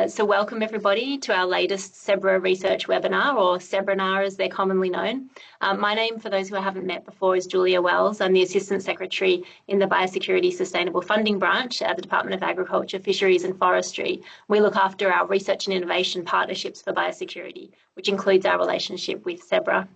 So welcome everybody to our latest SEBRA research webinar, or SEBRANAR as they're commonly known. My name, for those who I haven't met before, is Julia Wells. I'm the Assistant Secretary in the Biosecurity Sustainable Funding Branch at the Department of Agriculture, Fisheries and Forestry. We look after our research and innovation partnerships for biosecurity, which includes our relationship with SEBRA.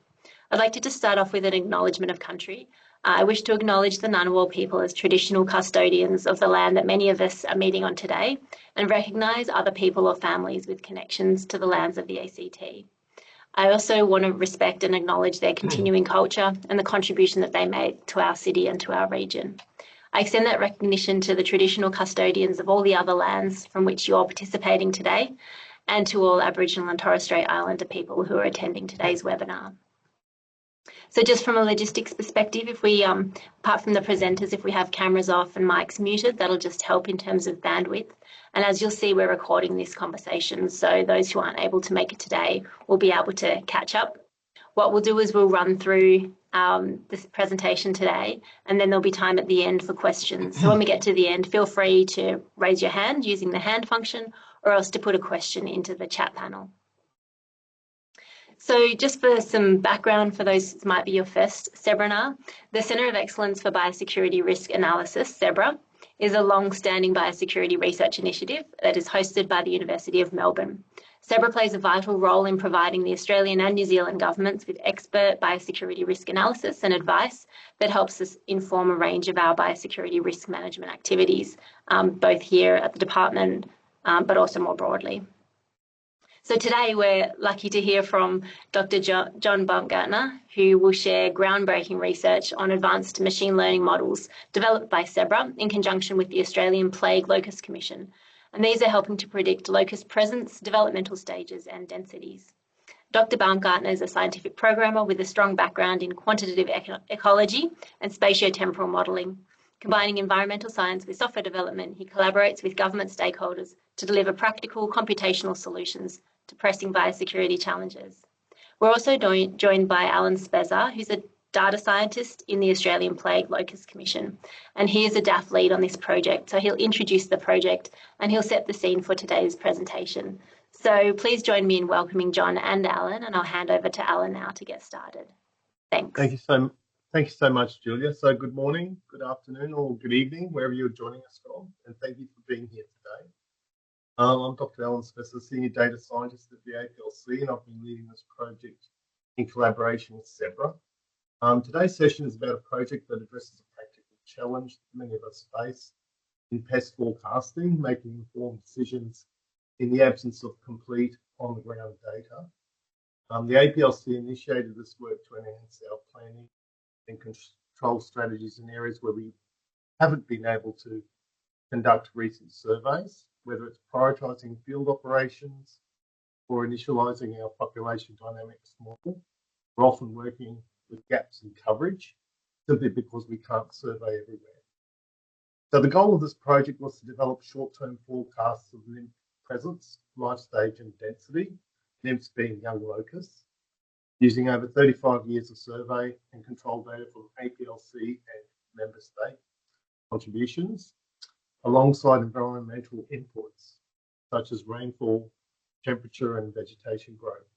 I'd like to just start off with an acknowledgement of country. I wish to acknowledge the Ngunnawal people as traditional custodians of the land that many of us are meeting on today, and recognise other people or families with connections to the lands of the ACT. I also want to respect and acknowledge their continuing culture and the contribution that they made to our city and to our region. I extend that recognition to the traditional custodians of all the other lands from which you are participating today, and to all Aboriginal and Torres Strait Islander people who are attending today's webinar. So just from a logistics perspective, if we, apart from the presenters, if we have cameras off and mics muted, that'll just help in terms of bandwidth. And as you'll see, we're recording this conversation, so those who aren't able to make it today will be able to catch up. What we'll do is we'll run through this presentation today, and then there'll be time at the end for questions. So when we get to the end, feel free to raise your hand using the hand function, or else to put a question into the chat panel. So just for some background for those who might be your first SEBRANAR, the Centre of Excellence for Biosecurity Risk Analysis, SEBRA, is a long-standing biosecurity research initiative that is hosted by the University of Melbourne. SEBRA plays a vital role in providing the Australian and New Zealand governments with expert biosecurity risk analysis and advice that helps us inform a range of our biosecurity risk management activities, both here at the department, but also more broadly. So today we're lucky to hear from Dr. John Baumgartner, who will share groundbreaking research on advanced machine learning models developed by SEBRA in conjunction with the Australian Plague Locust Commission. And these are helping to predict locust presence, developmental stages and densities. Dr. Baumgartner is a scientific programmer with a strong background in quantitative ecology and spatiotemporal modelling. Combining environmental science with software development, he collaborates with government stakeholders to deliver practical computational solutions to pressing biosecurity challenges. We're also joined by Alan Spezza, who's a data scientist in the Australian Plague Locust Commission, and he is a DAF lead on this project. So he'll introduce the project and he'll set the scene for today's presentation. So please join me in welcoming John and Alan, and I'll hand over to Alan now to get started. Thanks. Thank you so much, Julia. So good morning, good afternoon, or good evening, wherever you're joining us from, and thank you for being here today. I'm Dr. Alan Spezza, Senior Data Scientist at the APLC, and I've been leading this project in collaboration with SEBRA. Today's session is about a project that addresses a practical challenge many of us face in pest forecasting, making informed decisions in the absence of complete on-the-ground data. The APLC initiated this work to enhance our planning and control strategies in areas where we haven't been able to conduct recent surveys, whether it's prioritising field operations or initialising our population dynamics model. We're often working with gaps in coverage simply because we can't survey everywhere. So the goal of this project was to develop short-term forecasts of nymph presence, life stage and density, nymphs being young locusts, using over 35 years of survey and control data from APLC and member state contributions, alongside environmental inputs such as rainfall, temperature and vegetation growth.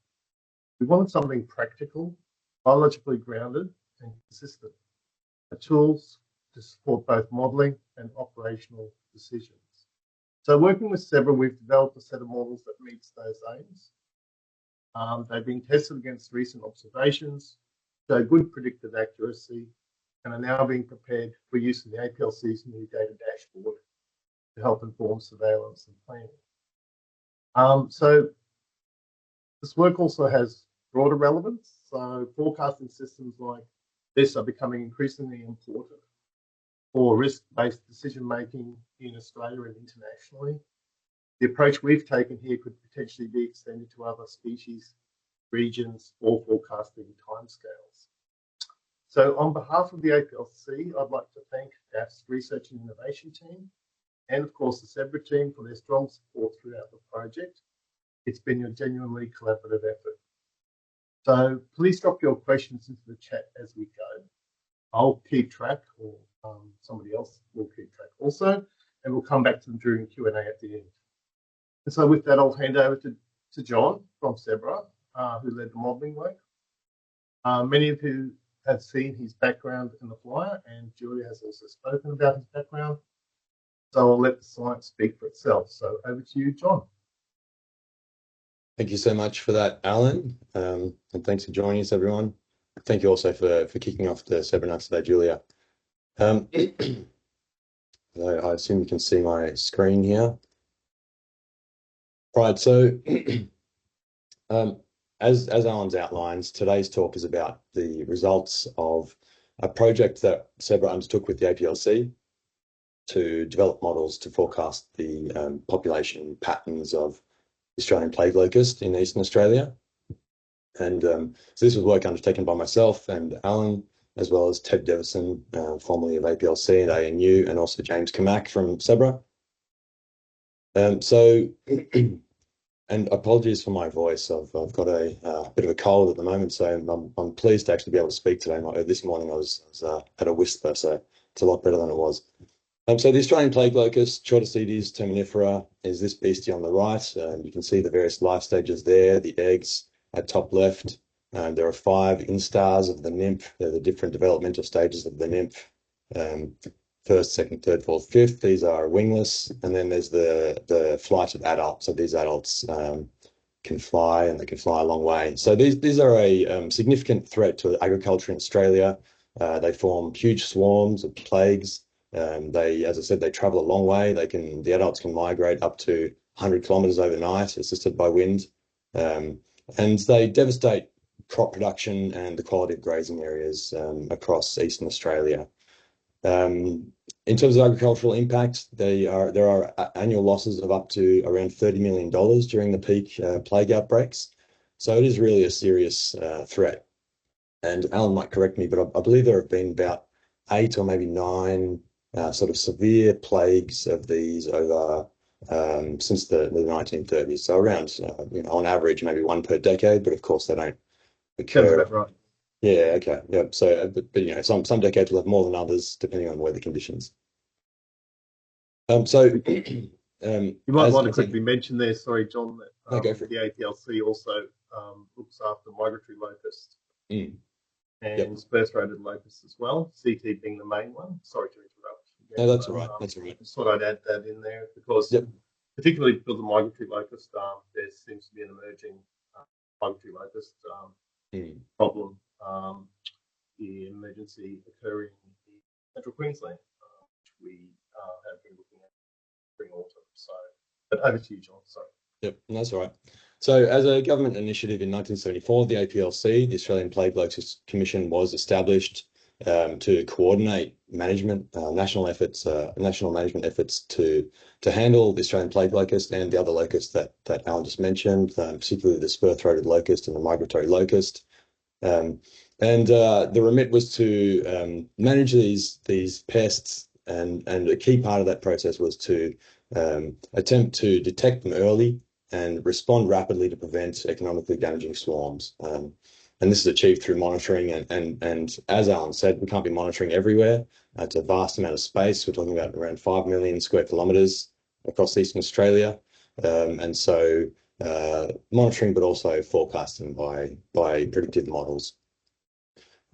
We wanted something practical, biologically grounded and consistent, tools to support both modelling and operational decisions. So working with SEBRA, we've developed a set of models that meets those aims. They've been tested against recent observations, show good predictive accuracy, and are now being prepared for use in the APLC's new data dashboard to help inform surveillance and planning. So this work also has broader relevance. So forecasting systems like this are becoming increasingly important for risk-based decision-making in Australia and internationally. The approach we've taken here could potentially be extended to other species, regions, or forecasting timescales. So on behalf of the APLC, I'd like to thank DAF's Research and Innovation team, and of course the SEBRA team for their strong support throughout the project. It's been a genuinely collaborative effort. So please drop your questions into the chat as we go. I'll keep track, or somebody else will keep track also, and we'll come back to them during Q&A at the end. And so with that, I'll hand over to John from Zebra, who led the modelling work. Many of you have seen his background in the flyer, and Julia has also spoken about his background. So I'll let the science speak for itself. So over to you, John. Thank you so much for that, Alan, and thanks for joining us, everyone. Thank you also for kicking off the webinar today, Julia. I assume you can see my screen here. Right, so as Alan's outlined, today's talk is about the results of a project that Zebra undertook with the APLC to develop models to forecast the population patterns of Australian plague locust in Eastern Australia. And so this was work undertaken by myself and Alan, as well as Ted Devison, formerly of APLC and ANU, and also James Kamak from Zebra. And apologies for my voice. I've got a bit of a cold at the moment, so I'm pleased to actually be able to speak today. This morning I was at a whisper, so it's a lot better than it was. So the Australian plague locust, Chordocetes terminifera, is this beastie on the right. You can see the various life stages there, the eggs at top left. There are 5 instars of the nymph. They're the different developmental stages of the nymph. First, second, third, fourth, fifth. These are wingless. And then there's the flight of adults. So these adults can fly, and they can fly a long way. So these are a significant threat to agriculture in Australia. They form huge swarms of plagues. As I said, they travel a long way. The adults can migrate up to 100 kilometres overnight, assisted by wind, and they devastate crop production and the quality of grazing areas across Eastern Australia. In terms of agricultural impact, there are annual losses of up to around $30 million during the peak plague outbreaks. So it is really a serious threat. And Alan might correct me, but I believe there have been about 8 or maybe 9 sort of severe plagues of these over since the 1930s. So around, on average, maybe 1 per decade, but of course they don't occur. That's right. Yeah, okay. Yeah. So, but some decades will have more than others, depending on weather conditions. You might want to quickly mention there, sorry, John, that the APLC also looks after migratory locust and spur-throated locust as well, CT being the main one. Sorry to interrupt. No, that's all right. That's all right. I just thought I'd add that in there because, particularly for the migratory locust, there seems to be an emerging migratory locust problem, the emergency occurring in Central Queensland, which we have been looking at spring autumn. So, but over to you, John. Sorry. Yep, that's all right. So, as a government initiative in 1974, the APLC, the Australian Plague Locust Commission, was established to coordinate management, national management efforts to handle the Australian plague locust and the other locusts that Alan just mentioned, particularly the spur-throated locust and the migratory locust. And the remit was to manage these pests, and a key part of that process was to attempt to detect them early and respond rapidly to prevent economically damaging swarms. And this is achieved through monitoring, and as Alan said, we can't be monitoring everywhere. It's a vast amount of space. We're talking about around 5 million square kilometres across Eastern Australia, and so monitoring, but also forecasting by predictive models.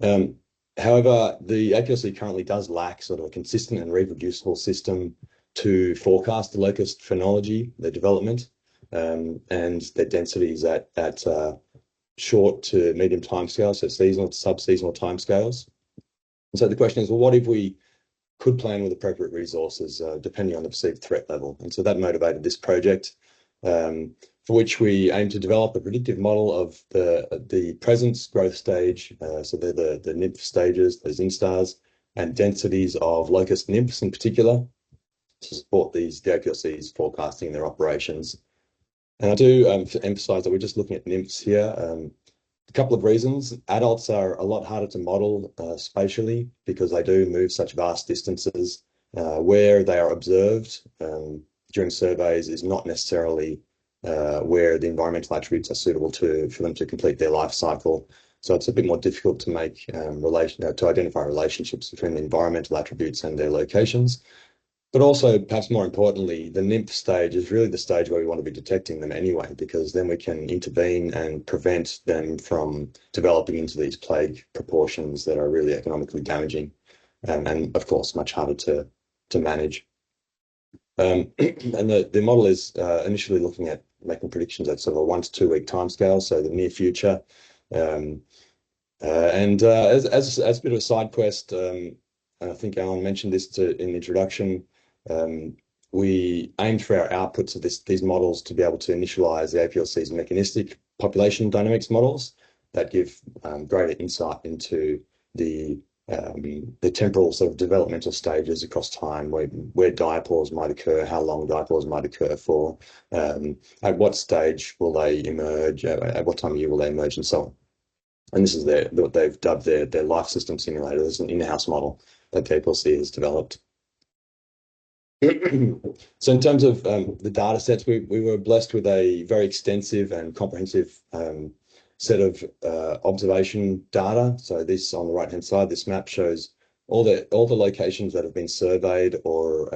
However, the APLC currently does lack sort of a consistent and reproducible system to forecast the locust phenology, their development, and their densities at short to medium timescales, so seasonal to sub-seasonal timescales. And so the question is, well, what if we could plan with appropriate resources depending on the perceived threat level? And so that motivated this project, for which we aim to develop a predictive model of the presence, growth stage, so they're the nymph stages, those instars, and densities of locust nymphs in particular, to support the APLC's forecasting their operations. And I do emphasize that we're just looking at nymphs here. A couple of reasons. Adults are a lot harder to model spatially because they do move such vast distances. Where they are observed during surveys is not necessarily where the environmental attributes are suitable for them to complete their life cycle. So it's a bit more difficult to make to identify relationships between the environmental attributes and their locations. But also, perhaps more importantly, the nymph stage is really the stage where we want to be detecting them anyway, because then we can intervene and prevent them from developing into these plague proportions that are really economically damaging, and of course, much harder to manage. And the model is initially looking at making predictions at sort of a 1 to 2 week timescale, so the near future. As a bit of a side quest, and I think Alan mentioned this in the introduction, we aimed for our outputs of these models to be able to initialize the APLC's mechanistic population dynamics models that give greater insight into the temporal sort of developmental stages across time, where diapause might occur, how long diapause might occur for, at what stage will they emerge, at what time of year will they emerge, and so on. And this is what they've dubbed their life system simulator. This is an in-house model that the APLC has developed. So in terms of the data sets, we were blessed with a very extensive and comprehensive set of observation data. So this on the right-hand side, this map shows all the locations that have been surveyed or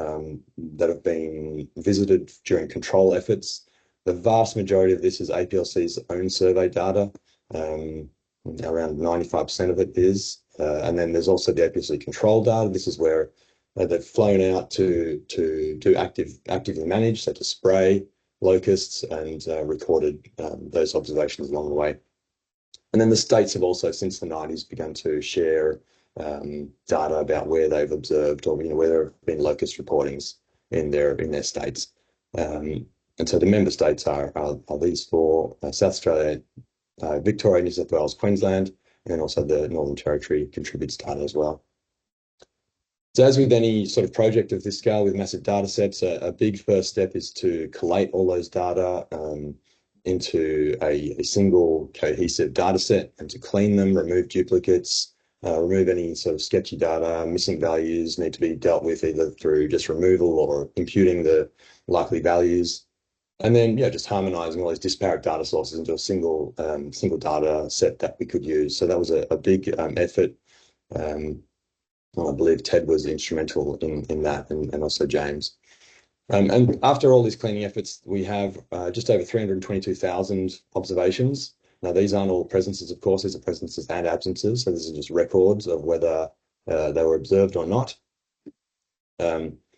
that have been visited during control efforts. The vast majority of this is APLC's own survey data. Around 95% of it is. And then there's also the APLC control data. This is where they've flown out to do actively manage, so to spray locusts, and recorded those observations along the way. And then the states have also, since the 90s, begun to share data about where they've observed, or where there have been locust reportings in their states. And so the member states are these four: South Australia, Victoria, New South Wales, Queensland, and then also the Northern Territory contributes data as well. So as with any sort of project of this scale with massive data sets, a big first step is to collate all those data into a single cohesive data set, and to clean them, remove duplicates, remove any sort of sketchy data. Missing values need to be dealt with either through just removal or imputing the likely values. And then, just harmonizing all these disparate data sources into a single data set that we could use. So that was a big effort. I believe Ted was instrumental in that, and also James. And after all these cleaning efforts, we have just over 322,000 observations. Now, these aren't all presences, of course. These are presences and absences. So these are just records of whether they were observed or not.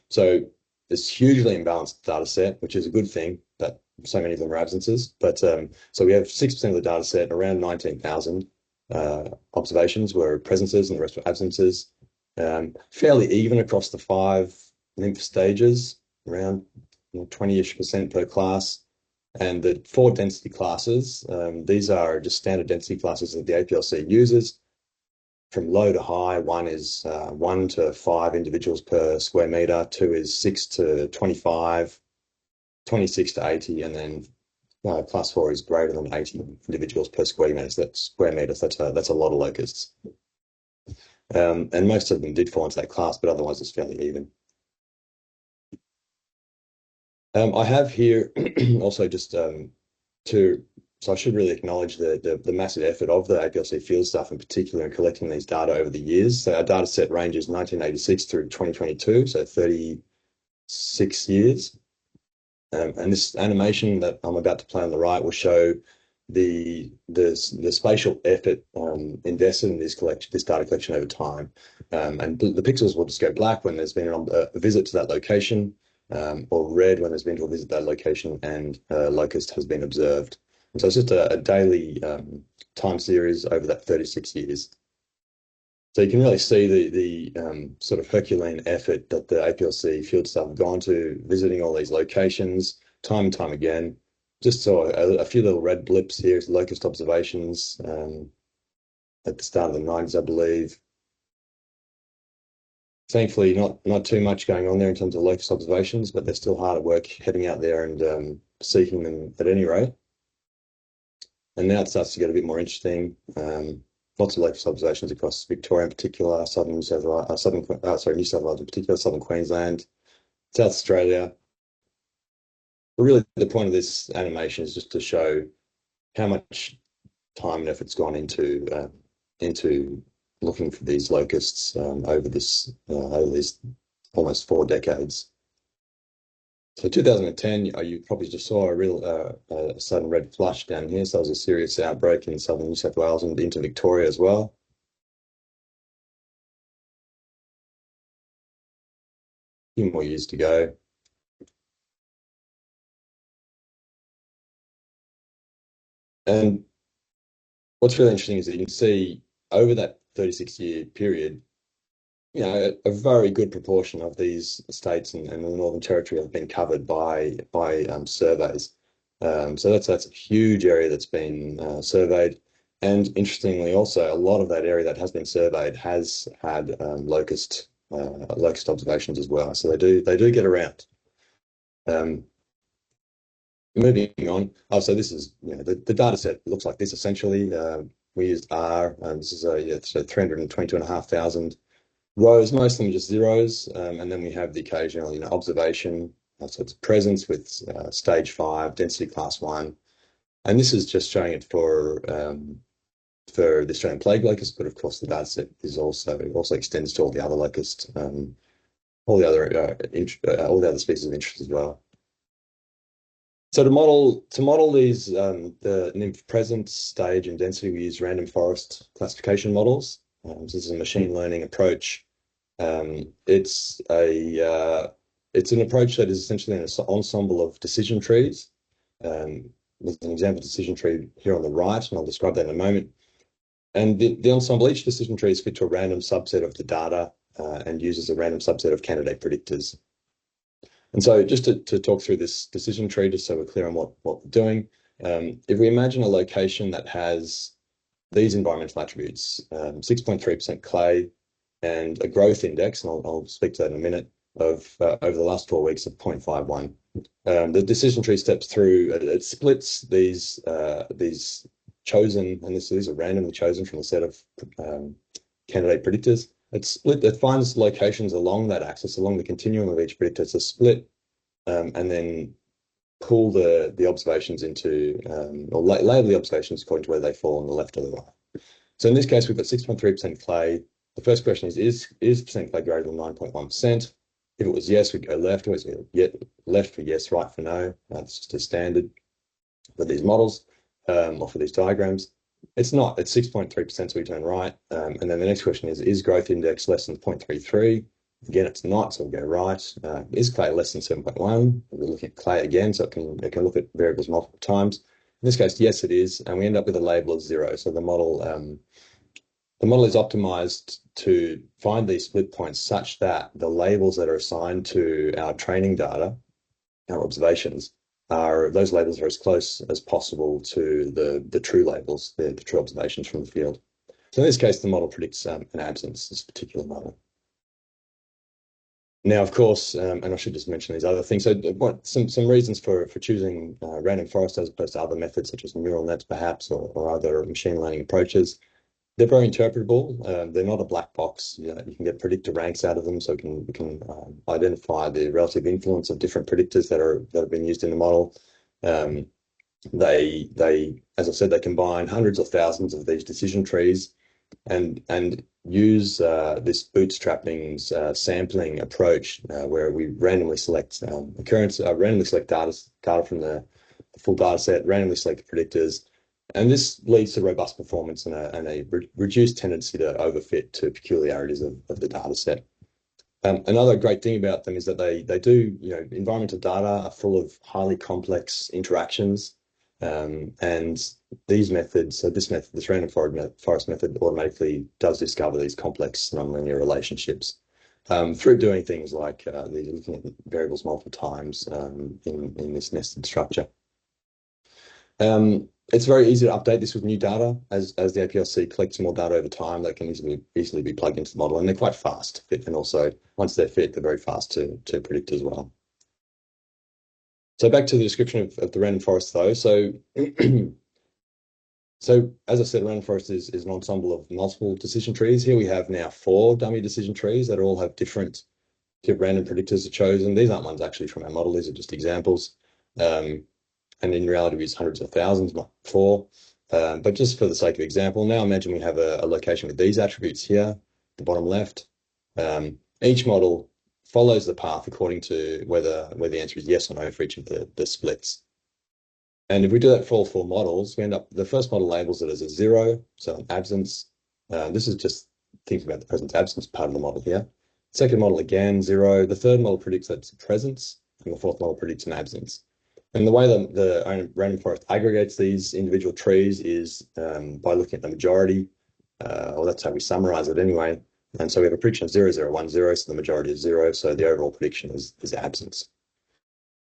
So this hugely imbalanced data set, which is a good thing that so many of them are absences. But so we have 6% of the data set, around 19,000 observations were presences and the rest were absences. Fairly even across the 5 nymph stages, around 20-ish% per class. And the 4 density classes, these are just standard density classes that the APLC uses. From low to high, 1 is 1 to 5 individuals per square meter, 2 is 6 to 25, 26 to 80, and then class 4 is greater than 80 individuals per square meter. So that's that's a lot of locusts. And most of them did fall into that class, but otherwise it's fairly even. I have here also just so I should really acknowledge the massive effort of the APLC field staff in particular in collecting these data over the years. So our data set ranges 1986 through 2022, so 36 years. And this animation that I'm about to play on the right will show the spatial effort invested in this data collection over time. And the pixels will just go black when there's been a visit to that location, or red when there's been a visit to that location and locust has been observed. And so it's just a daily time series over that 36 years. So you can really see the sort of Herculean effort that the APLC field staff have gone to, visiting all these locations time and time again. Just saw a few little red blips here, locust observations at the start of the 90s, I believe. Thankfully, not too much going on there in terms of locust observations, but they're still hard at work heading out there and seeking them at any rate. And now it starts to get a bit more interesting. Lots of locust observations across Victoria in particular, New South Wales in particular, southern Queensland, South Australia. But really, the point of this animation is just to show how much time and effort's gone into looking for these locusts over these almost 4 decades. So 2010, you probably just saw a real sudden red flush down here. So there was a serious outbreak in southern New South Wales and into Victoria as well. A few more years to go. And what's really interesting is that you can see over that 36-year period, a very good proportion of these states and the Northern Territory have been covered by surveys. So that's a huge area that's been surveyed. And interestingly, also, a lot of that area that has been surveyed has had locust observations as well. So they do get around. Moving on. So this is the data set looks like this essentially. We used R. This is so 322,500 rows. Most of them are just zeros, and then we have the occasional observation. So it's presence with stage 5, density class 1, and this is just showing it for the Australian plague locust, but of course the data set is also extends to all the other locusts, all the other species of interest as well. So to model these the nymph presence, stage, and density, we use random forest classification models. So this is a machine learning approach. It's an approach that is essentially an ensemble of decision trees. There's an example decision tree here on the right, and I'll describe that in a moment. And the ensemble, each decision tree is fit to a random subset of the data and uses a random subset of candidate predictors. And so just to talk through this decision tree, just so we're clear on what we're doing, if we imagine a location that has these environmental attributes, 6.3% clay and a growth index, and I'll speak to that in a minute, of over the last 4 weeks of 0.51. The decision tree steps through, it splits these chosen, and these are randomly chosen from a set of candidate predictors. It finds locations along that axis, along the continuum of each predictor. It's a split, and then pull the observations into, or label the observations according to where they fall on the left or the right. So in this case, we've got 6.3% clay. The first question is percent clay greater than 9.1%? If it was yes, we'd go left. Always left for yes, right for no. That's just a standard for these models or for these diagrams. It's not. It's 6.3%, so we turn right. And then the next question is growth index less than 0.33? Again, it's not, so we go right. Is clay less than 7.1? We're looking at clay again, so it can look at variables multiple times. In this case, yes, it is, and we end up with a label of 0. So the model is optimized to find these split points such that the labels that are assigned to our training data, our observations, those labels are as close as possible to the true labels, the true observations from the field. So in this case, the model predicts an absence, this particular model. Now, of course, and I should just mention these other things. So some reasons for choosing random forest as opposed to other methods such as neural nets perhaps, or other machine learning approaches. They're very interpretable. They're not a black box. You can get predictor ranks out of them, so we can identify the relative influence of different predictors that have been used in the model. They, as I said, they combine hundreds of thousands of these decision trees and use this bootstrapping sampling approach where we randomly select randomly select data from the full data set, randomly select the predictors. And this leads to robust performance and a reduced tendency to overfit to peculiarities of the data set. Another great thing about them is that they do, environmental data are full of highly complex interactions. And these methods, so this random forest method automatically does discover these complex nonlinear relationships through doing things like looking at variables multiple times in this nested structure. It's very easy to update this with new data as the APLC collects more data over time. They can easily be plugged into the model, and they're quite fast to fit. And also, once they're fit, they're very fast to predict as well. So back to the description of the random forest, though. So, as I said, random forest is an ensemble of multiple decision trees. Here we have now 4 dummy decision trees that all have different random predictors are chosen. These aren't ones actually from our model. These are just examples. And in reality, we use hundreds of thousands, not 4. But just for the sake of example, now imagine we have a location with these attributes here, the bottom left. Each model follows the path according to whether the answer is yes or no for each of the splits. And if we do that for all four models, we end up, the first model labels it as a 0, so an absence. This is just thinking about the presence absence part of the model here. Second model again, 0. The third model predicts that it's a presence, and the fourth model predicts an absence. And the way the random forest aggregates these individual trees is by looking at the majority, or that's how we summarize it anyway. And so we have a prediction of 0, 0, 1, 0, so the majority is 0, so the overall prediction is absence.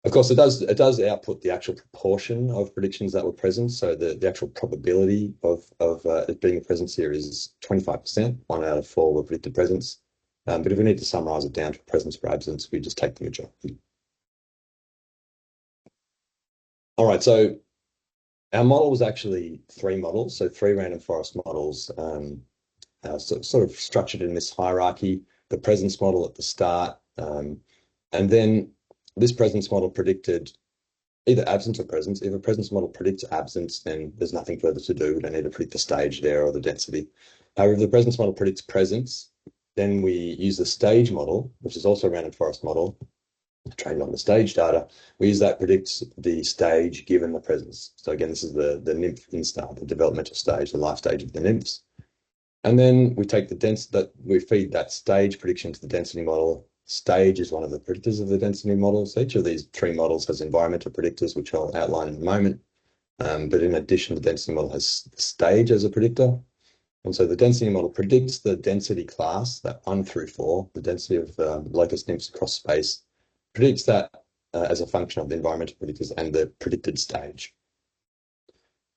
Of course, it does output the actual proportion of predictions that were present. So the actual probability of it being a presence here is 25%. 1 out of 4 were predicted presence. But if we need to summarize it down to presence or absence, we just take the majority. All right, so our model was actually 3 models, so 3 random forest models, sort of structured in this hierarchy. The presence model at the start, and then this presence model predicted either absence or presence. If a presence model predicts absence, then there's nothing further to do. We don't need to predict the stage there or the density. However, if the presence model predicts presence, then we use the stage model, which is also a random forest model, trained on the stage data. We use that predicts the stage given the presence. So again, this is the nymph instar, the developmental stage, the life stage of the nymphs. And then we take we feed that stage prediction to the density model. Stage is one of the predictors of the density model. So each of these 3 models has environmental predictors, which I'll outline in a moment. But in addition, the density model has stage as a predictor. And so the density model predicts the density class, that 1 through 4, the density of locust nymphs across space, predicts that as a function of the environmental predictors and the predicted stage.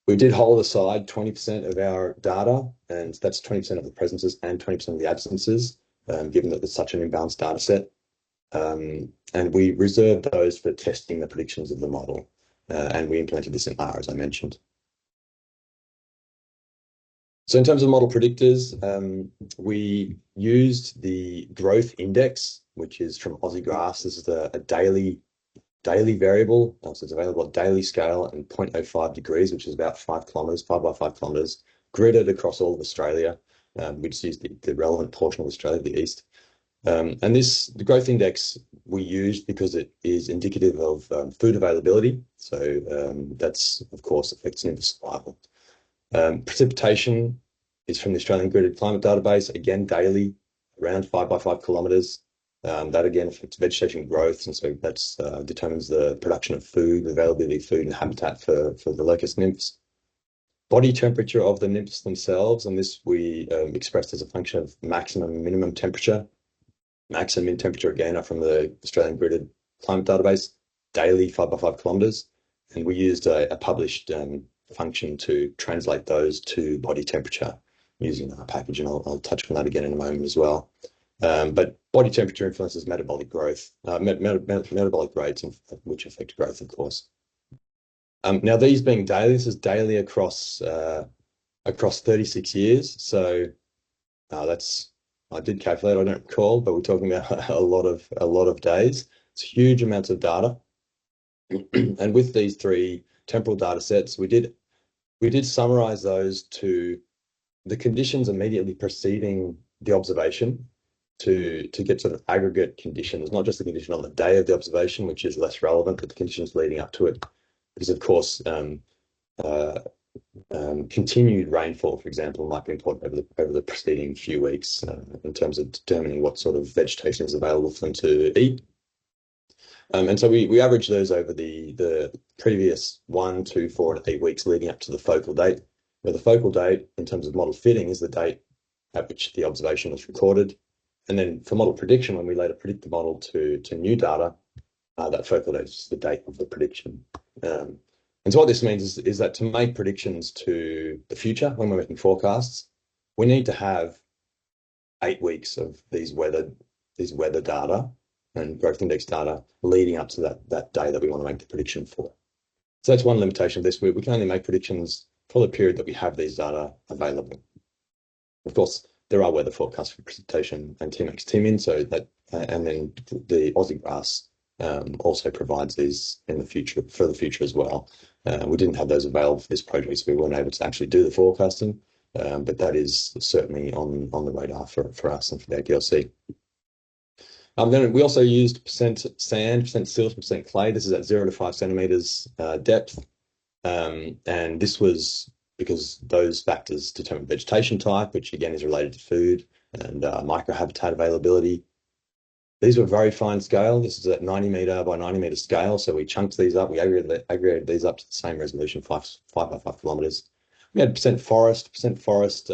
We did hold aside 20% of our data, and that's 20% of the presences and 20% of the absences, given that there's such an imbalanced data set. And we reserved those for testing the predictions of the model. And we implemented this in R, as I mentioned. So in terms of model predictors, we used the growth index, which is from Aussie Graphs. This is a daily variable. So it's available at daily scale and 0.05 degrees, which is about 5 kilometers, 5 by 5 kilometers, gridded across all of Australia. We just use the relevant portion of Australia, the east. And the growth index we used because it is indicative of food availability. So that's, of course, affects nymph survival. Precipitation is from the Australian Gridded Climate Database, again, daily, around 5 by 5 kilometres. That again affects vegetation growth, and so that determines the production of food, the availability of food and habitat for the locust nymphs. Body temperature of the nymphs themselves, and this we expressed as a function of maximum and minimum temperature. Max and min temperature again are from the Australian Gridded Climate Database, daily 5 by 5 kilometres, and we used a published function to translate those to body temperature using our package, and I'll touch on that again in a moment as well. But body temperature influences metabolic growth, metabolic rates, which affect growth, of course. Now, these being daily, this is daily across 36 years. So I did calculate, I don't recall, but we're talking about a lot of days. It's huge amounts of data. And with these 3 temporal data sets, we did summarize those to the conditions immediately preceding the observation to get sort of aggregate conditions, not just the condition on the day of the observation, which is less relevant, but the conditions leading up to it. Because, of course, continued rainfall, for example, might be important over the preceding few weeks in terms of determining what sort of vegetation is available for them to eat. And so we average those over the previous 1, 2, 4, and 8 weeks leading up to the focal date, where the focal date in terms of model fitting is the date at which the observation was recorded. And then for model prediction, when we later predict the model to new data, that focal date is the date of the prediction. And so what this means is that to make predictions to the future, when we're making forecasts, we need to have 8 weeks of these weather data and growth index data leading up to that day that we want to make the prediction for. So that's one limitation of this. We can only make predictions for the period that we have these data available. Of course, there are weather forecasts for precipitation and TMAX, TMIN, so that, and then the Aussie Graphs also provides these in the future, for the future as well. We didn't have those available for this project, so we weren't able to actually do the forecasting, but that is certainly on the radar for us and for the APLC. Then we also used percent sand, percent silt, percent clay. This is at 0 to 5 centimeters depth. And this was because those factors determine vegetation type, which again is related to food and microhabitat availability. These were very fine scale. This is at 90 meter by 90 meter scale. So we chunked these up. We aggregated these up to the same resolution, 5 by 5 kilometers. We had percent forest. Percent forest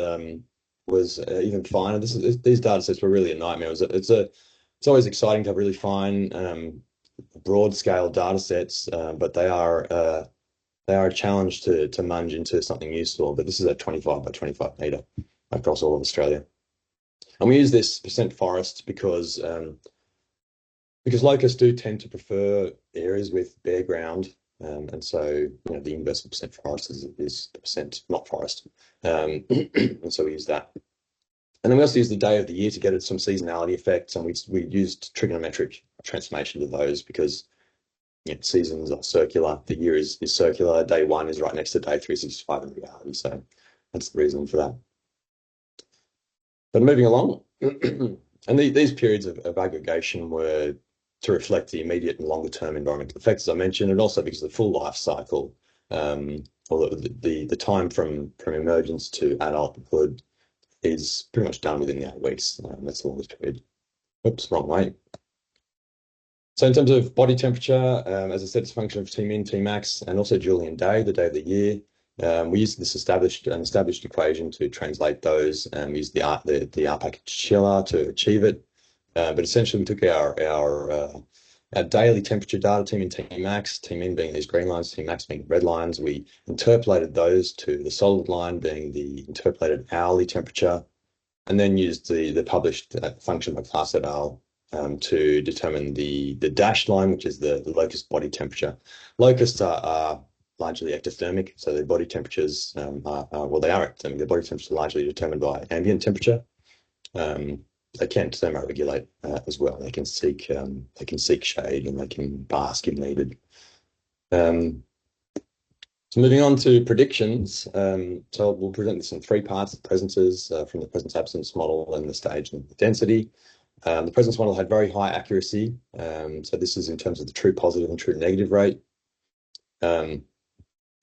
was even finer. These data sets were really a nightmare. It's always exciting to have really fine, broad scale data sets, but they are a challenge to munge into something useful. But this is at 25 by 25 meter across all of Australia. And we use this percent forest because locusts do tend to prefer areas with bare ground. And so, the inverse of percent forest is the percent not forest. And so we use that. And then we also use the day of the year to get some seasonality effects. And we used trigonometric transformation to those because seasons are circular. The year is circular. Day 1 is right next to day 365 in reality. So that's the reason for that. But moving along, and these periods of aggregation were to reflect the immediate and longer term environmental effects, as I mentioned, and also because the full life cycle, or the time from emergence to adulthood is pretty much done within the 8 weeks. That's the longest period. Oops, wrong way. So in terms of body temperature, as I said, it's a function of Tmin, Tmax, and also Julian day, the day of the year. We used this established equation to translate those, and we used the R-package chiller to achieve it. But essentially, we took our daily temperature data, Tmin, Tmax, Tmin being these green lines, Tmax being red lines. We interpolated those to the solid line being the interpolated hourly temperature, and then used the published function by Class et al. To determine the dashed line, which is the locust body temperature. Locusts are largely ectothermic, so their body temperatures they are ectothermic. Their body temperatures are largely determined by ambient temperature. They can thermoregulate as well. They can seek shade and they can bask if needed. So moving on to predictions. So we'll present this in 3 parts: the presences from the presence absence model and the stage and the density. The presence model had very high accuracy. So this is in terms of the true positive and true negative rate. The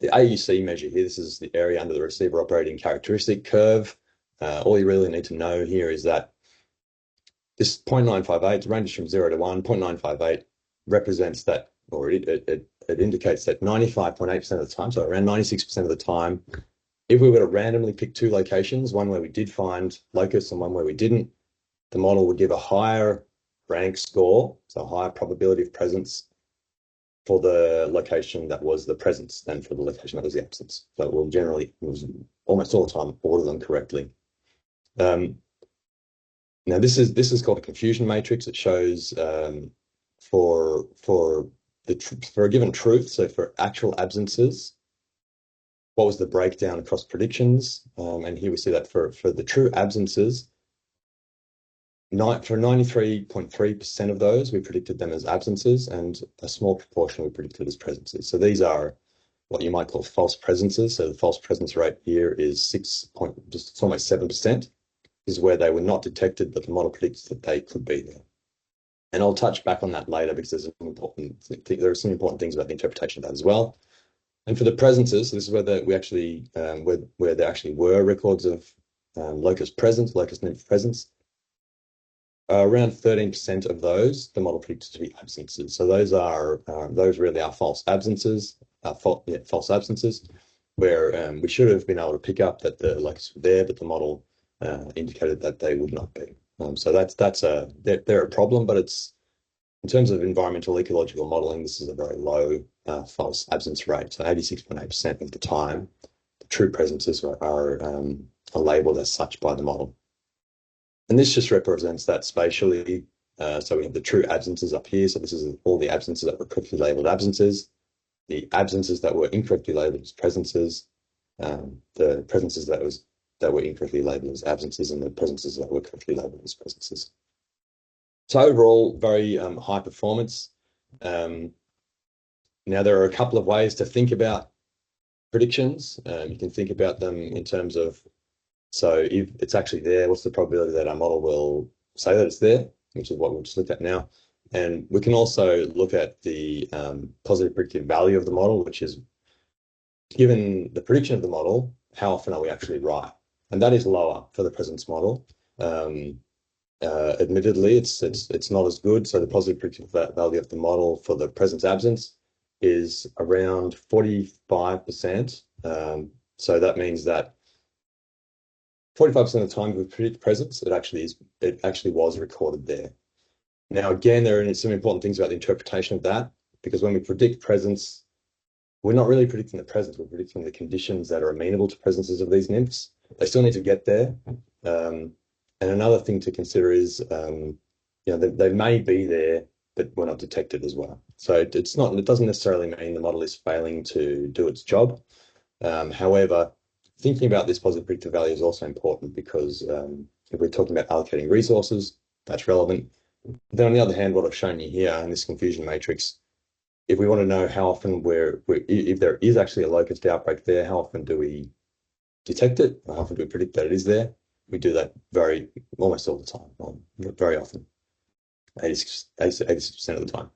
AUC measure here, this is the area under the receiver operating characteristic curve. All you really need to know here is that this 0.958 ranges from 0 to 1. 0.958 represents that, or it indicates that 95.8% of the time, so around 96% of the time, if we were to randomly pick 2 locations, one where we did find locusts and one where we didn't, the model would give a higher rank score, so a higher probability of presence for the location that was the presence than for the location that was the absence. So it will generally, almost all the time, order them correctly. Now this is called a confusion matrix. It shows for a given truth, so for actual absences, what was the breakdown across predictions? And here we see that for the true absences, for 93.3% of those, we predicted them as absences, and a small proportion we predicted as presences. So these are what you might call false presences. So the false presence rate here is it's almost 7%. Is where they were not detected, but the model predicts that they could be there. And I'll touch back on that later because there are some important things about the interpretation of that as well. And for the presences, this is where where there actually were records of locust presence, locust nymph presence. Around 13% of those, the model predicted to be absences. So those really are false absences, false absences, where we should have been able to pick up that the locusts were there, but the model indicated that they would not be. So they're a problem, but it's, in terms of environmental ecological modeling, this is a very low false absence rate. So 86.8% of the time, the true presences are labeled as such by the model. And this just represents that spatially. So we have the true absences up here. So this is all the absences that were correctly labeled absences, the absences that were incorrectly labeled as presences, the presences that were incorrectly labeled as absences, and the presences that were correctly labeled as presences. So overall, very high performance. Now, there are a couple of ways to think about predictions. You can think about them in terms of, so if it's actually there, what's the probability that our model will say that it's there? which is what we'll just look at now. And we can also look at the positive predictive value of the model, which is given the prediction of the model, how often are we actually right? And that is lower for the presence model. Admittedly, it's not as good. So the positive predictive value of the model for the presence absence is around 45%. So that means that 45% of the time we predict presence, it actually was recorded there. Now, again, there are some important things about the interpretation of that, because when we predict presence, we're not really predicting the presence, we're predicting the conditions that are amenable to presences of these nymphs. They still need to get there. And another thing to consider is, they may be there, but we're not detected as well. So it doesn't necessarily mean the model is failing to do its job. However, thinking about this positive predictive value is also important because if we're talking about allocating resources, that's relevant. Then on the other hand, what I've shown you here in this confusion matrix, if we want to know how often if there is actually a locust outbreak there, how often do we detect it? How often do we predict that it is there? We do that almost all the time, well, very often, 86% of the time.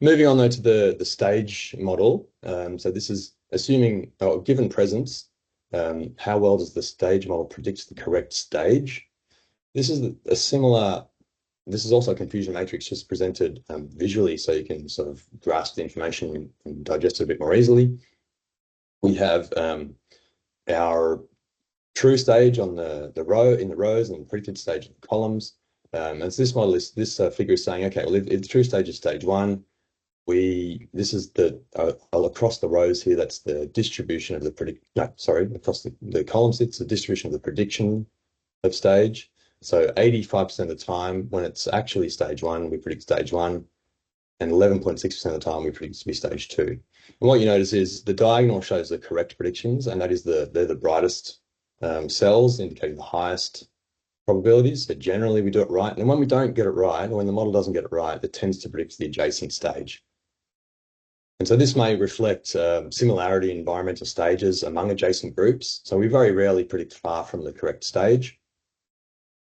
Moving on though to the stage model. So this is assuming, given presence, how well does the stage model predict the correct stage? This is also a confusion matrix just presented visually, so you can sort of grasp the information and digest it a bit more easily. We have our true stage on in the rows and the predicted stage in the columns. And so this figure is saying, okay, well, if the true stage is stage 1, this is across the rows here, that's the distribution of across the columns, it's the distribution of the prediction of stage. So 85% of the time when it's actually stage 1, we predict stage 1, and 11.6% of the time we predict it to be stage 2. And what you notice is the diagonal shows the correct predictions, and that is they're the brightest cells indicating the highest probabilities. So generally we do it right. And when we don't get it right, or when the model doesn't get it right, it tends to predict the adjacent stage. And so this may reflect similarity in environmental stages among adjacent groups. So we very rarely predict far from the correct stage.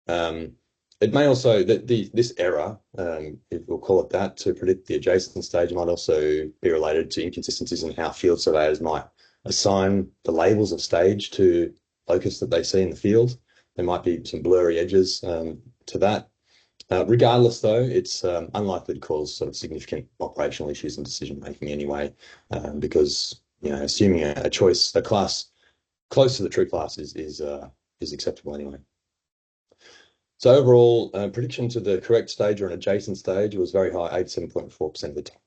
It may also, this error, if we'll call it that, to predict the adjacent stage, might also be related to inconsistencies in how field surveyors might assign the labels of stage to locusts that they see in the field. There might be some blurry edges to that. Regardless, though, it's unlikely to cause sort of significant operational issues in decision making anyway, because assuming a class close to the true class is acceptable anyway. So overall, prediction to the correct stage or an adjacent stage was very high, 87.4% of the time.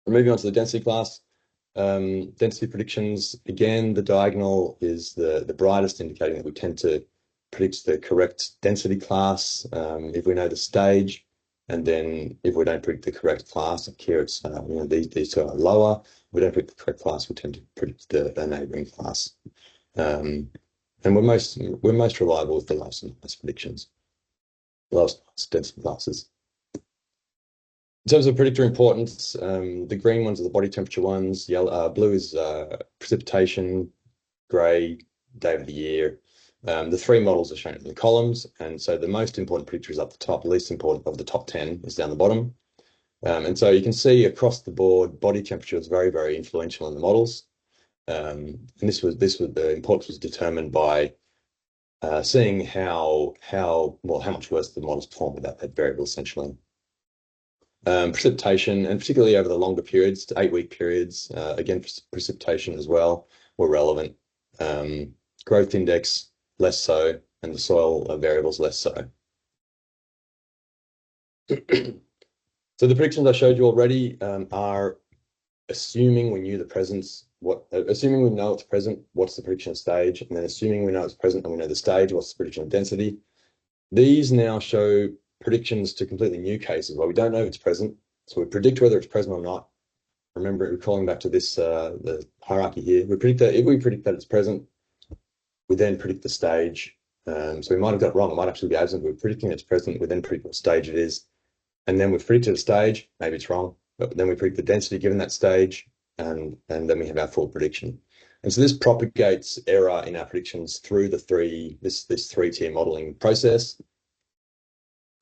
Moving on to the density class. Density predictions, again, the diagonal is the brightest, indicating that we tend to predict the correct density class if we know the stage, and then if we don't predict the correct class, like here it's these two are lower. If we don't predict the correct class, we tend to predict the neighboring class. And we're most reliable with the lowest and highest predictions, lowest density classes. In terms of predictor importance, the green ones are the body temperature ones. Blue is precipitation, grey, day of the year. The 3 models are shown in the columns, and so the most important predictor is up the top. The least important of the top 10 is down the bottom. And so you can see across the board, body temperature is very, very influential in the models. And the importance was determined by seeing how much worse the models perform without that variable, essentially. Precipitation, and particularly over the longer periods, 8-week periods, again, precipitation as well, were relevant. Growth index, less so, and the soil variables, less so. So the predictions I showed you already are assuming we knew the presence, assuming we know it's present, what's the prediction of stage, and then assuming we know it's present and we know the stage, what's the prediction of density. These now show predictions to completely new cases where we don't know if it's present, so we predict whether it's present or not. Remember, we're calling back to this the hierarchy here. We predict that if we predict that it's present, we then predict the stage. So we might have got it wrong. It might actually be absent. We're predicting it's present. We then predict what stage it is, and then we've predicted a stage. Maybe it's wrong, but then we predict the density given that stage, and then we have our full prediction. And so this propagates error in our predictions through this 3-tier modeling process.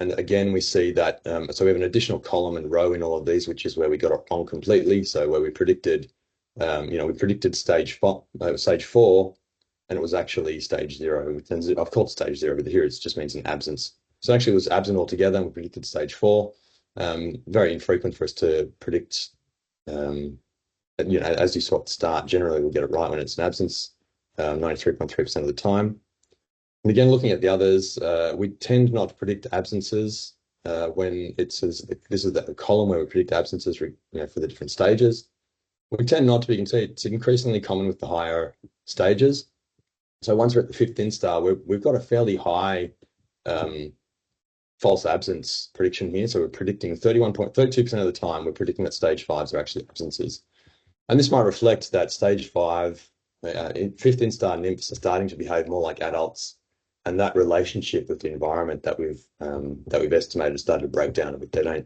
And again, we see that, so we have an additional column and row in all of these, which is where we got it wrong completely. So where we predicted, we predicted stage 4, and it was actually stage 0. I've called it stage 0, but here it just means an absence. So actually it was absent altogether, and we predicted stage 4. Very infrequent for us to predict, as you saw at the start, generally we'll get it right when it's an absence, 93.3% of the time. And again, looking at the others, we tend not to predict absences when it says this is the column where we predict absences for the different stages. We tend not to, you can see it's increasingly common with the higher stages. So once we're at the 5th instar, we've got a fairly high false absence prediction here. So we're predicting 32% of the time, we're predicting that stage 5s are actually absences. And this might reflect that stage 5, 5th instar nymphs are starting to behave more like adults, and that relationship with the environment that we've estimated started to break down a bit. They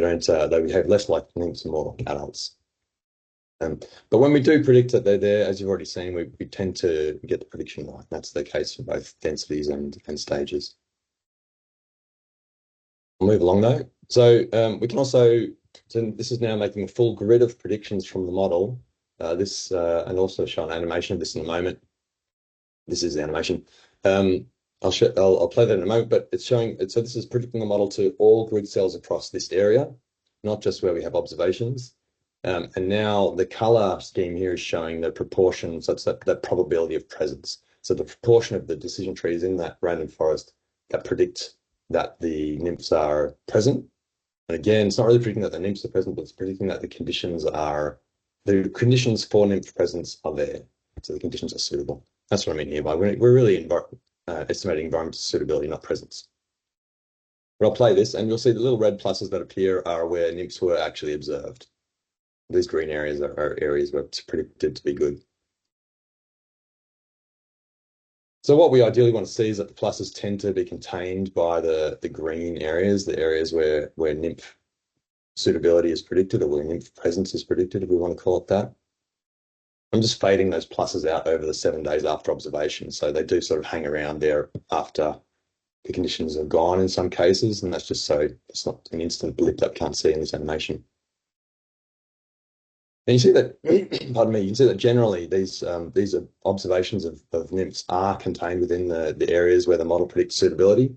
behave less like nymphs and more like adults. But when we do predict that they're there, as you've already seen, we tend to get the prediction right. That's the case for both densities and stages. I'll move along though. So we can also, so this is now making a full grid of predictions from the model. And also show an animation of this in a moment. This is the animation. I'll play that in a moment, but it's showing, so this is predicting the model to all grid cells across this area, not just where we have observations. And now the color scheme here is showing the proportion, so it's that probability of presence. So the proportion of the decision trees in that random forest that predict that the nymphs are present. And again, it's not really predicting that the nymphs are present, but it's predicting that the conditions for nymph presence are there. So the conditions are suitable. That's what I mean here. We're really estimating environmental suitability, not presence. But I'll play this, and you'll see the little red pluses that appear are where nymphs were actually observed. These green areas are areas where it's predicted to be good. So what we ideally want to see is that the pluses tend to be contained by the green areas, the areas where nymph suitability is predicted, or where nymph presence is predicted, if we want to call it that. I'm just fading those pluses out over the 7 days after observation. So they do sort of hang around there after the conditions are gone in some cases, and that's just so it's not an instant blip that we can't see in this animation. And you see that, pardon me, you can see that generally these observations of nymphs are contained within the areas where the model predicts suitability.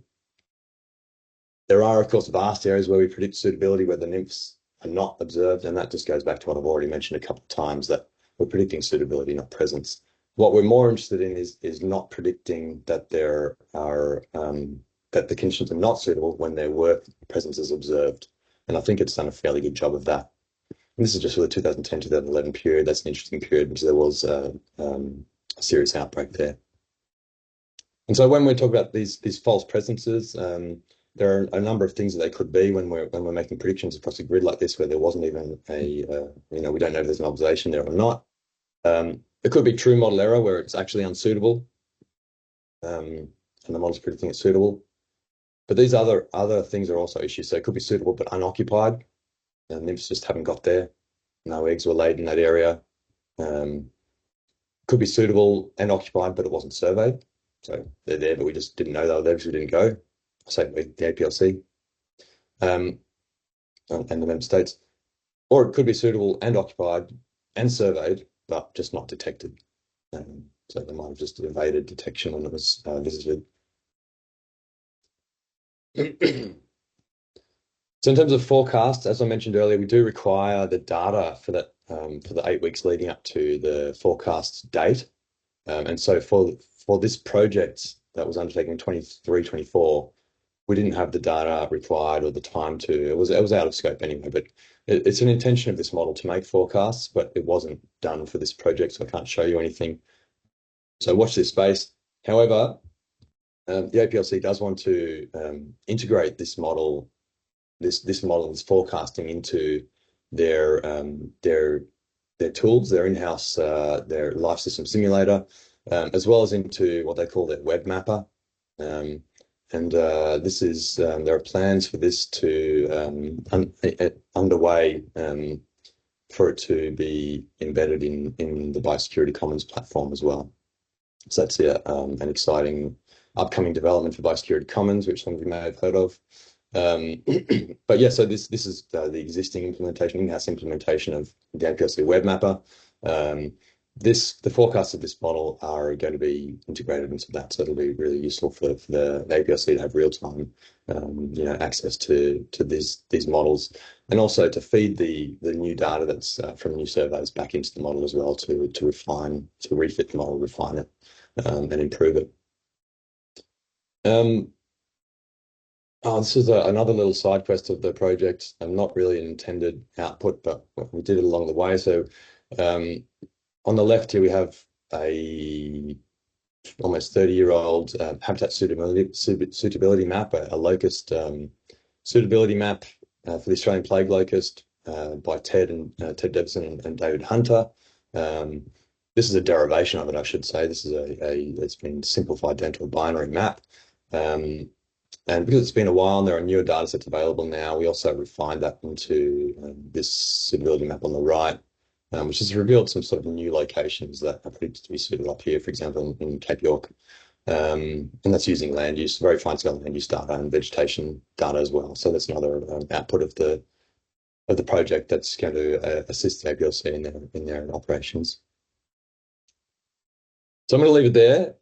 There are, of course, vast areas where we predict suitability where the nymphs are not observed, and that just goes back to what I've already mentioned a couple of times, that we're predicting suitability, not presence. What we're more interested in is not predicting that there are that the conditions are not suitable when their work presence is observed, and I think it's done a fairly good job of that. And this is just for the 2010-2011 period. That's an interesting period because there was a serious outbreak there. And so when we talk about these false presences, there are a number of things that they could be when we're making predictions across a grid like this, where there wasn't even we don't know if there's an observation there or not. It could be true model error, where it's actually unsuitable, and the model's predicting it's suitable. But these other things are also issues. So it could be suitable but unoccupied. Nymphs just haven't got there. No eggs were laid in that area. Could be suitable and occupied, but it wasn't surveyed. So they're there, but we just didn't know they were there because we didn't go. Say the APLC and the member states. Or it could be suitable and occupied and surveyed, but just not detected. So they might have just evaded detection when it was visited. So in terms of forecasts, as I mentioned earlier, we do require the data for that for the 8 weeks leading up to the forecast date. And so for this project that was undertaken in 23-24, we didn't have the data required or the time to. It was out of scope anyway. But it's an intention of this model to make forecasts, but it wasn't done for this project, so I can't show you anything. So watch this space. However, the APLC does want to integrate this model. This model is forecasting into their tools, their in-house, their life system simulator, as well as into what they call their web mapper. This is there are plans for this to underway for it to be embedded in the Biosecurity Commons platform as well. So that's an exciting upcoming development for Biosecurity Commons, which some of you may have heard of. But yeah, so this is the existing implementation, in-house implementation of the APLC Web Mapper. The forecasts of this model are going to be integrated into that, so it'll be really useful for the APLC to have real-time, access to these models, and also to feed the new data that's from new surveys back into the model as well to refine, to refit the model, refine it, and improve it. This is another little side quest of the project, and not really an intended output, but we did it along the way. So on the left here, we have a almost 30-year-old habitat suitability map, a locust suitability map for the Australian plague locust by Ted Devison and David Hunter. This is a derivation of it, I should say. This is it's been simplified down to a binary map. And because it's been a while and there are newer data sets available now, we also refined that into this suitability map on the right, which has revealed some sort of new locations that are predicted to be suitable up here, for example, in Cape York. And that's using land use, very fine scale land use data and vegetation data as well. So that's another output of the project that's going to assist the APLC in their operations. So I'm going to leave it there.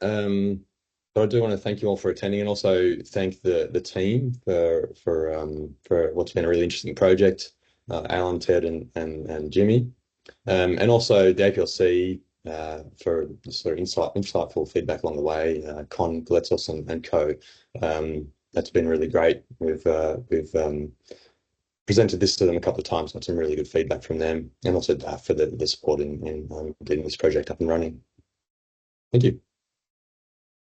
But I do want to thank you all for attending, and also thank the team for what's been a really interesting project, Alan, Ted, and Jimmy, and also the APLC for sort of insightful feedback along the way. Con Galetzos and co. That's been really great. We've presented this to them a couple of times, got some really good feedback from them, and also DAF for the support in getting this project up and running. Thank you.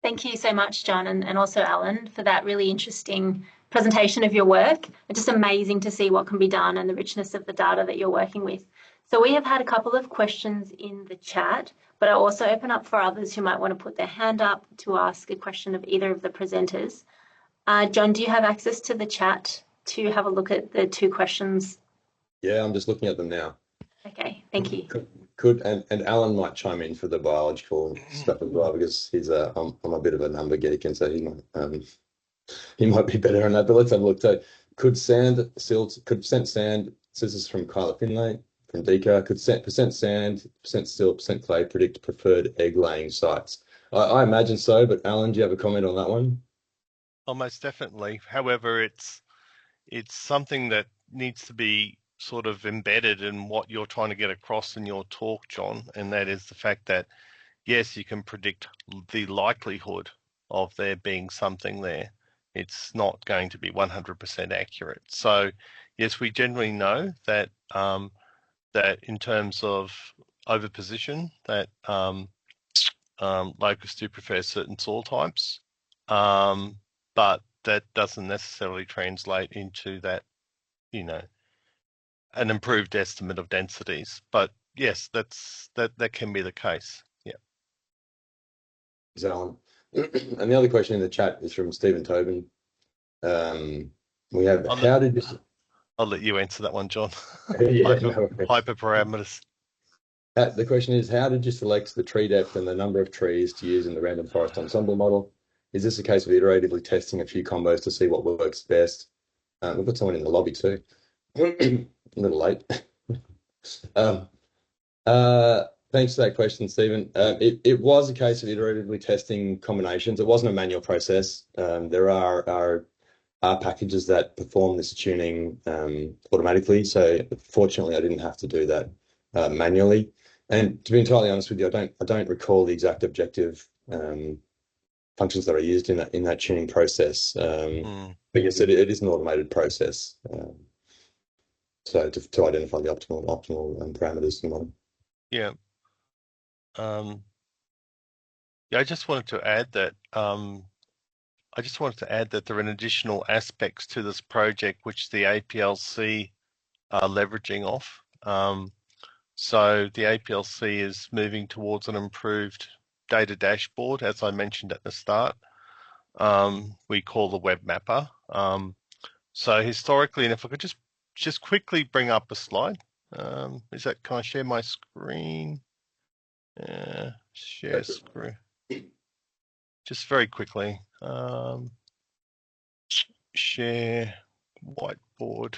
Thank you so much, John, and also Alan, for that really interesting presentation of your work. It's just amazing to see what can be done and the richness of the data that you're working with. So we have had a couple of questions in the chat, but I'll also open up for others who might want to put their hand up to ask a question of either of the presenters. John, do you have access to the chat to have a look at the two questions? Yeah, I'm just looking at them now. Okay, thank you. And Alan might chime in for the biological stuff as well, because I'm a bit of a number geek, and so he might be better on that. But let's have a look. So could percent sand, this is from Kyla Finlay from Deca, could percent sand, percent silt, percent clay predict preferred egg laying sites? I imagine so, but Alan, do you have a comment on that one? Almost definitely. However, it's something that needs to be sort of embedded in what you're trying to get across in your talk, John, and that is the fact that, yes, you can predict the likelihood of there being something there. It's not going to be 100% accurate. So, yes, we generally know that that in terms of overposition, that locusts do prefer certain soil types, but that doesn't necessarily translate into that, an improved estimate of densities. But yes, that can be the case. Yeah. Alan. And the other question in the chat is from Stephen Tobin. We have I'll let you answer that one, John. Yeah, Hyperparameters. The question is, how did you select the tree depth and the number of trees to use in the random forest ensemble model? Is this a case of iteratively testing a few combos to see what works best? We've got someone in the lobby too. A little late. Thanks for that question, Stephen. It was a case of iteratively testing combinations. It wasn't a manual process. There are packages that perform this tuning automatically. So fortunately, I didn't have to do that manually. And to be entirely honest with you, I don't recall the exact objective functions that are used in that tuning process. But yes, it is an automated process. So to identify the optimal parameters in the model. Yeah. I just wanted to add that there are additional aspects to this project which the APLC are leveraging off. So the APLC is moving towards an improved data dashboard, as I mentioned at the start. We call the Web Mapper. So historically, and if I could just quickly bring up a slide. Can I share my screen? Share screen. Just very quickly. Share. whiteboard.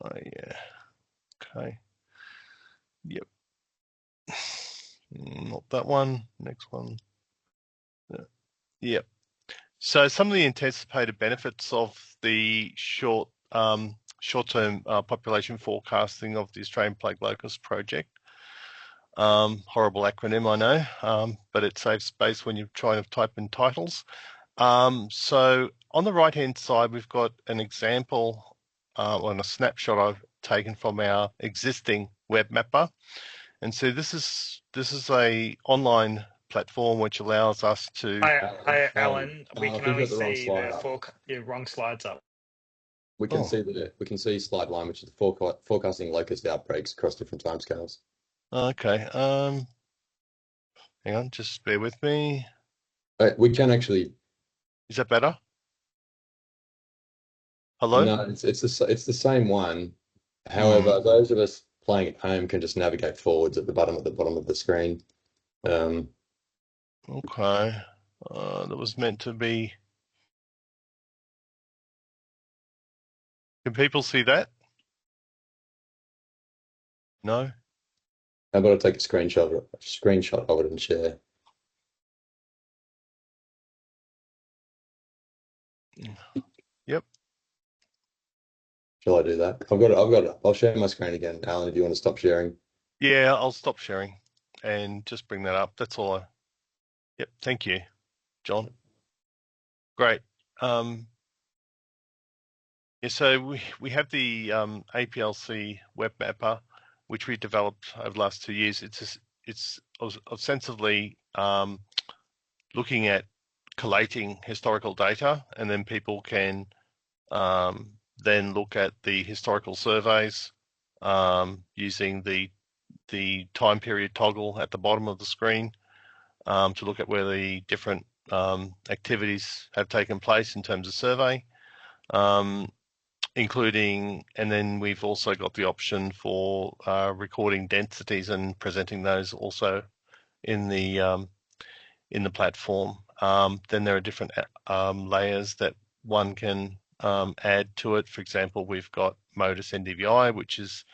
Oh yeah. Okay. Yep. Not that one. Next one. Yep. So some of the anticipated benefits of the short-term population forecasting of the Australian Plague Locust Project. Horrible acronym, I know, but it saves space when you're trying to type in titles. So on the right-hand side, we've got an example on a snapshot I've taken from our existing web mapper. And so this is a online platform which allows us to. Hi, Alan. We can we've only got the wrong see slide the up. wrong slides up. We can see slide 1, which is the forecasting locust outbreaks across different timescales. Okay. Hang on, just bear with me. We can actually. Is that better? Hello? No, it's the same one. However, those of us playing at home can just navigate forwards at the bottom of the screen. Okay. That was meant to be. Can people see that? No. How about I take a screenshot of it and share? Yep. Shall I do that? I've got it. I'll share my screen again, Alan, if you want to stop sharing. Yeah, I'll stop sharing and just bring that up. That's all. Yep. Thank you, John. Great. Yeah, so we have the APLC web mapper, which we developed over the last 2 years. It's ostensibly looking at collating historical data, and then people can then look at the historical surveys using the time period toggle at the bottom of the screen to look at where the different activities have taken place in terms of survey. Including, and then we've also got the option for recording densities and presenting those also in the platform. Then there are different layers that one can add to it. For example, we've got MODIS NDVI, which is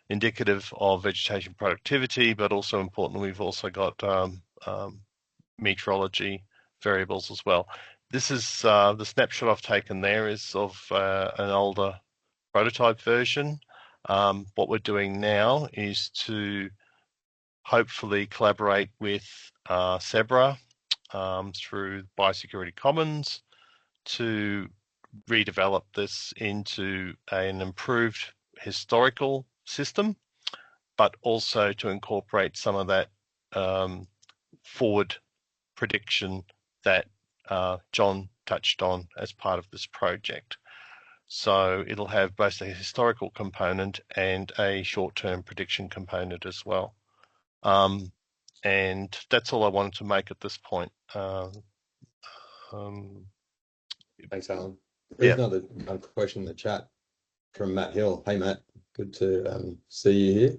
indicative of vegetation productivity, but also importantly, we've also got meteorology variables as well. This is the snapshot I've taken there is of an older prototype version. What we're doing now is to hopefully collaborate with SEBRA through Biosecurity Commons to redevelop this into an improved historical system, but also to incorporate some of that forward prediction that John touched on as part of this project. So it'll have both a historical component and a short-term prediction component as well. And that's all I wanted to make at this point. Thanks, Alan. There's another question in the chat from Matt Hill. Hey, Matt, good to see you here.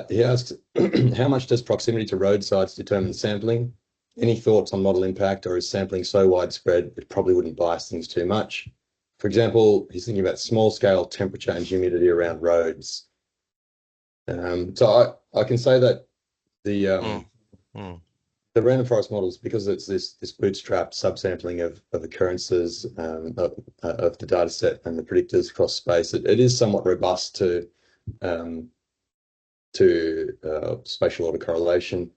He asks, how much does proximity to roadsides determine sampling? Any thoughts on model impact, or is sampling so widespread it probably wouldn't bias things too much? For example, he's thinking about small-scale temperature and humidity around roads. So I can say that the random forest models, because it's this bootstrapped subsampling of occurrences of the data set and the predictors across space, it is somewhat robust to spatial autocorrelation.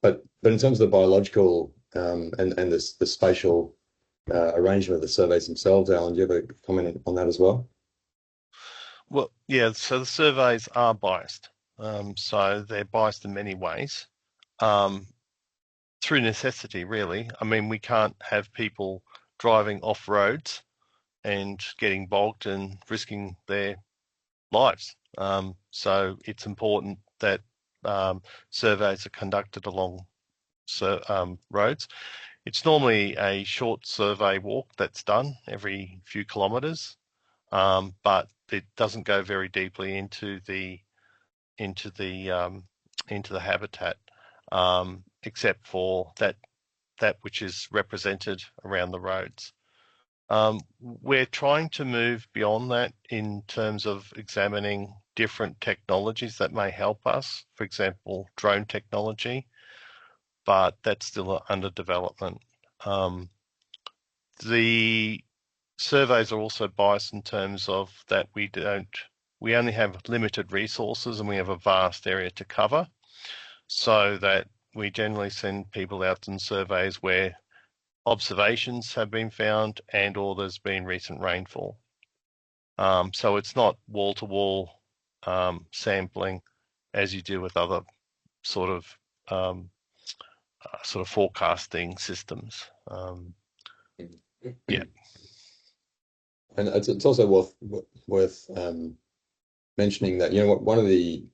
But in terms of the biological and the spatial arrangement of the surveys themselves, Alan, do you have a comment on that as well? Well, yeah, so the surveys are biased. So they're biased in many ways. Through necessity, really. I mean, we can't have people driving off roads and getting bogged and risking their lives. So it's important that surveys are conducted along roads. It's normally a short survey walk that's done every few kilometres, but it doesn't go very deeply into the habitat, except for that which is represented around the roads. We're trying to move beyond that in terms of examining different technologies that may help us, for example, drone technology, but that's still under development. The surveys are also biased in terms of that we only have limited resources and we have a vast area to cover, so that we generally send people out in surveys where observations have been found and or there's been recent rainfall. So it's not wall-to-wall sampling as you do with other sort of forecasting systems. Yeah. And it's also worth mentioning that, you know, one of the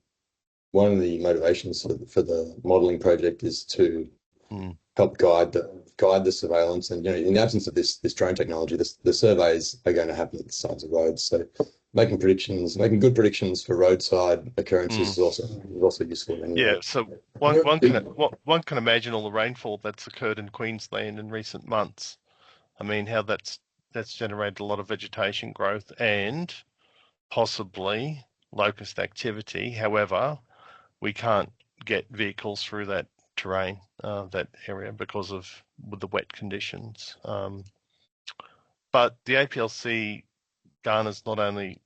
motivations for the modelling project is to help guide the surveillance. And, you know, in the absence of this drone technology, the surveys are going to happen at the sides of roads. So making good predictions for roadside occurrences is also useful. Anyway. Yeah. So one can imagine all the rainfall that's occurred in Queensland in recent months. I mean, how that's generated a lot of vegetation growth and possibly locust activity. However, we can't get vehicles through that terrain, that area, because of the wet conditions. But the APLC garners not only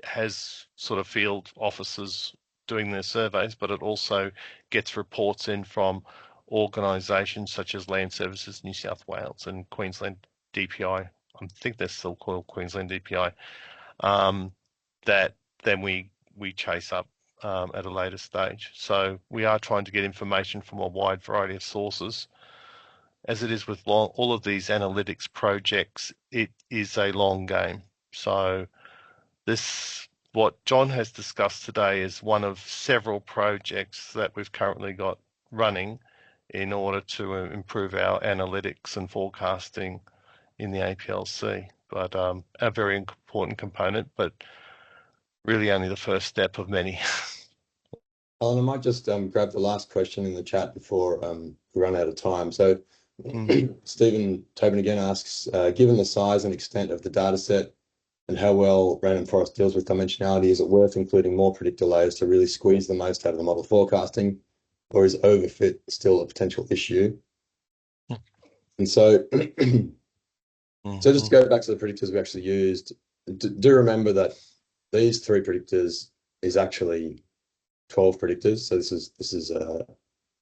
has sort of field officers doing their surveys, but it also gets reports in from organisations such as Land Services New South Wales and Queensland DPI. I think they're still called Queensland DPI. That then we chase up at a later stage. So we are trying to get information from a wide variety of sources. As it is with all of these analytics projects, it is a long game. So what John has discussed today is one of several projects that we've currently got running in order to improve our analytics and forecasting in the APLC. But a very important component, but really only the first step of many. Alan, I might just grab the last question in the chat before we run out of time. So Stephen Tobin again asks, given the size and extent of the data set and how well Random Forest deals with dimensionality, is it worth including more predictor layers to really squeeze the most out of the model forecasting, or is overfit still a potential issue? And so, so just to go back to the predictors we actually used, do remember that these 3 predictors is actually 12 predictors. So this is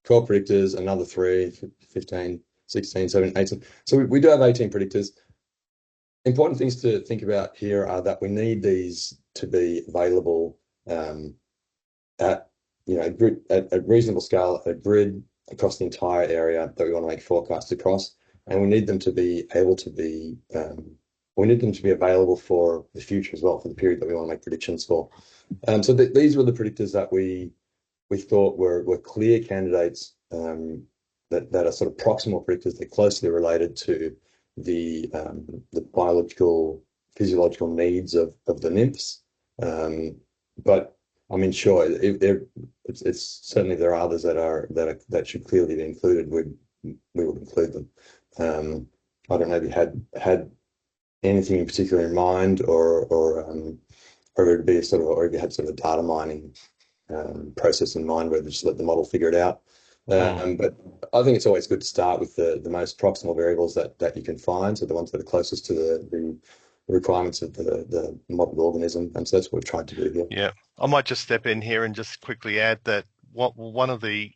12 predictors, another 3, 15, 16, 17, 18. So we do have 18 predictors. Important things to think about here are that we need these to be available at, you know, at reasonable scale, a grid across the entire area that we want to make forecasts across, and we need them to be able to be available for the future as well, for the period that we want to make predictions for. So these were the predictors that we thought were clear candidates that are sort of proximal predictors. They're closely related to the biological, physiological needs of the nymphs. But I mean, sure, it's certainly there are others that should clearly be included. We would include them. I don't know if you had anything in particular in mind, or it'd be or if you had sort of a data mining process in mind where they just let the model figure it out. But I think it's always good to start with the most proximal variables that you can find, so the ones that are closest to the requirements of the model organism, and so that's what we've tried to do here. Yeah, I might just step in here and just quickly add that one of the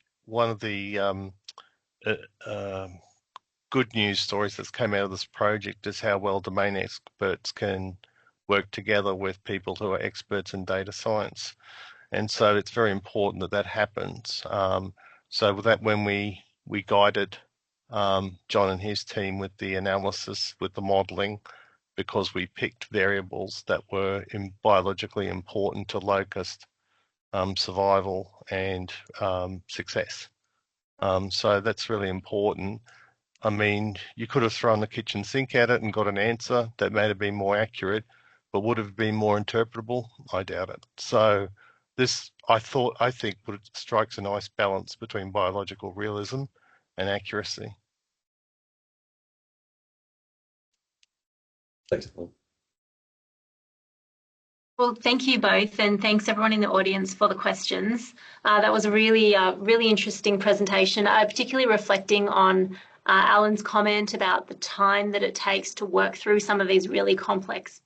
good news stories that's came out of this project is how well domain experts can work together with people who are experts in data science, and so it's very important that happens. So with that, when we guided John and his team with the analysis, with the modelling, because we picked variables that were biologically important to locust survival and success. So that's really important. I mean, you could have thrown the kitchen sink at it and got an answer that may have been more accurate, but would have been more interpretable? I doubt it. So this, I think strikes a nice balance between biological realism and accuracy. Thanks, Alan. Well, thank you both, and thanks everyone in the audience for the questions. That was a really, really interesting presentation, particularly reflecting on Alan's comment about the time that it takes to work through some of these really complex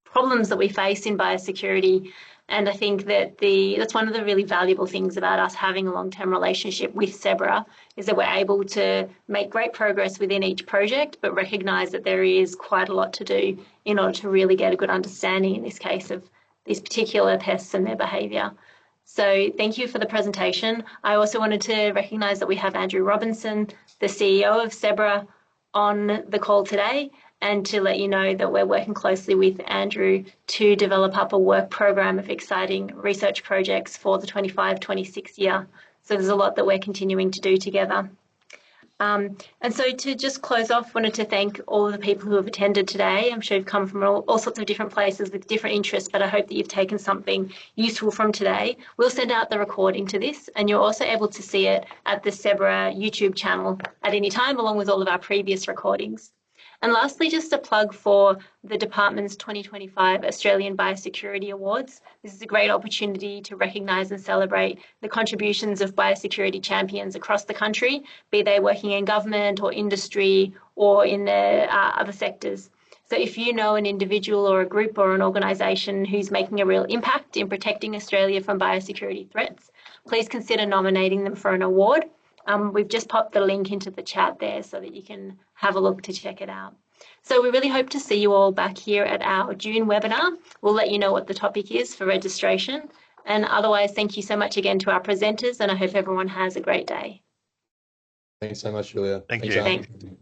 problems that we face in biosecurity. And I think that that's one of the really valuable things about us having a long-term relationship with SEBRA, is that we're able to make great progress within each project, but recognise that there is quite a lot to do in order to really get a good understanding, in this case, of these particular pests and their behaviour. So thank you for the presentation. I also wanted to recognise that we have Andrew Robinson, the CEO of SEBRA, on the call today, and to let you know that we're working closely with Andrew to develop up a work program of exciting research projects for the 25-26 year. So there's a lot that we're continuing to do together. And so to just close off, wanted to thank all of the people who have attended today. I'm sure you've come from all sorts of different places with different interests, but I hope that you've taken something useful from today. We'll send out the recording to this, and you're also able to see it at the SEBRA YouTube channel at any time, along with all of our previous recordings. And lastly, just a plug for the department's 2025 Australian Biosecurity Awards. This is a great opportunity to recognise and celebrate the contributions of biosecurity champions across the country, be they working in government or industry or in the other sectors. So if you know an individual or a group or an organisation who's making a real impact in protecting Australia from biosecurity threats, please consider nominating them for an award. We've just popped the link into the chat there so that you can have a look to check it out. So we really hope to see you all back here at our June webinar. We'll let you know what the topic is for registration. And otherwise, thank you so much again to our presenters, and I hope everyone has a great day. Thanks so much, Julia. Thank Thanks, you. Alan. Thanks.